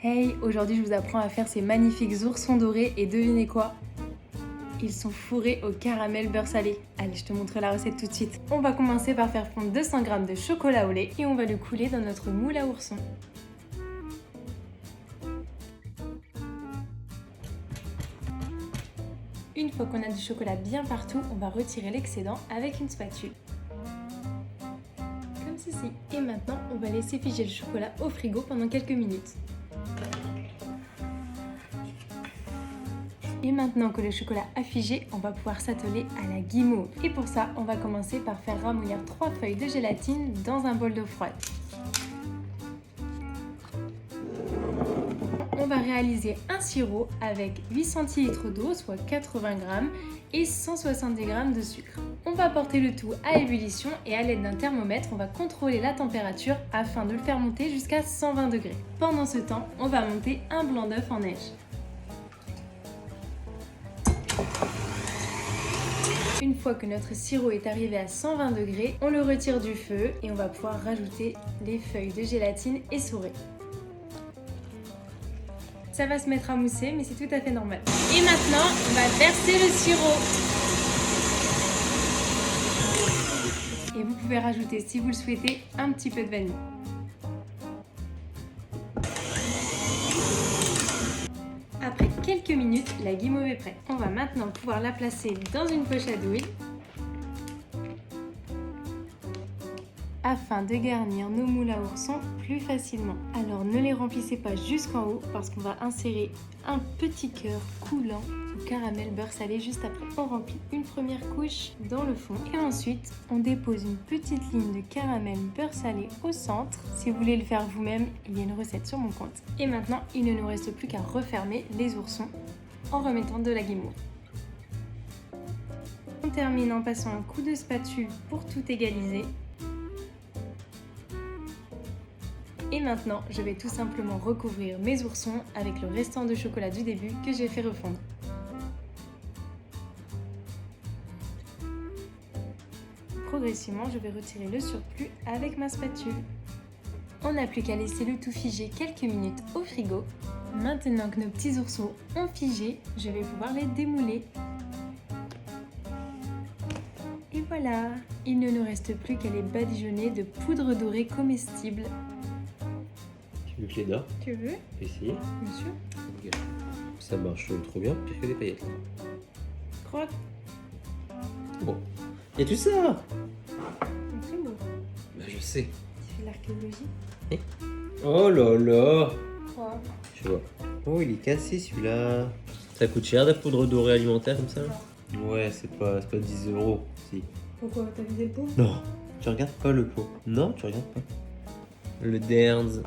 Hey, aujourd'hui je vous apprends à faire ces magnifiques oursons dorés et devinez quoi? Ils sont fourrés au caramel beurre salé. Allez, je te montre la recette tout de suite. On va commencer par faire fondre 200 g de chocolat au lait et on va le couler dans notre moule à ourson. Une fois qu'on a du chocolat bien partout, on va retirer l'excédent avec une spatule. Comme ceci. Et maintenant, on va laisser figer le chocolat au frigo pendant quelques minutes. Et maintenant que le chocolat a figé, on va pouvoir s'atteler à la guimauve. Et pour ça, on va commencer par faire ramollir 3 feuilles de gélatine dans un bol d'eau froide. On va réaliser un sirop avec 8 cl d'eau, soit 80 g, et 170 g de sucre. On va porter le tout à ébullition et à l'aide d'un thermomètre, on va contrôler la température afin de le faire monter jusqu'à 120 degrés. Pendant ce temps, on va monter un blanc d'œuf en neige. Une fois que notre sirop est arrivé à 120 degrés, on le retire du feu et on va pouvoir rajouter les feuilles de gélatine essorées. Ça va se mettre à mousser, mais c'est tout à fait normal. Et maintenant, on va verser le sirop. Et vous pouvez rajouter, si vous le souhaitez, un petit peu de vanille. Après quelques minutes, la guimauve est prête. On va maintenant pouvoir la placer dans une poche à douille afin de garnir nos moules à ourson plus facilement. Alors ne les remplissez pas jusqu'en haut parce qu'on va insérer un petit cœur coulant au caramel beurre salé juste après. On remplit une première couche dans le fond et ensuite on dépose une petite ligne de caramel beurre salé au centre. Si vous voulez le faire vous-même, il y a une recette sur mon compte. Et maintenant, il ne nous reste plus qu'à refermer les oursons en remettant de la guimauve. On termine en passant un coup de spatule pour tout égaliser. Et maintenant, je vais tout simplement recouvrir mes oursons avec le restant de chocolat du début que j'ai fait refondre. Progressivement, je vais retirer le surplus avec ma spatule. On n'a plus qu'à laisser le tout figer quelques minutes au frigo. Maintenant que nos petits oursons ont figé, je vais pouvoir les démouler. Et voilà, il ne nous reste plus qu'à les badigeonner de poudre dorée comestible. Tu veux que je les donne? Tu veux? Ici. Bien sûr. Ça marche trop bien, pire que des paillettes. Croque. Bon. Et tout ça? C'est beau. Bah je sais. Tu fais l'archéologie? Oh là là. Quoi? Je vois. Oh, il est cassé celui-là. Ça coûte cher la poudre dorée alimentaire comme ça? Ouais, c'est pas 10 €. Si. Pourquoi? T'as vidé le pot? Non, tu regardes pas le pot. Non, tu regardes pas. Le Derns.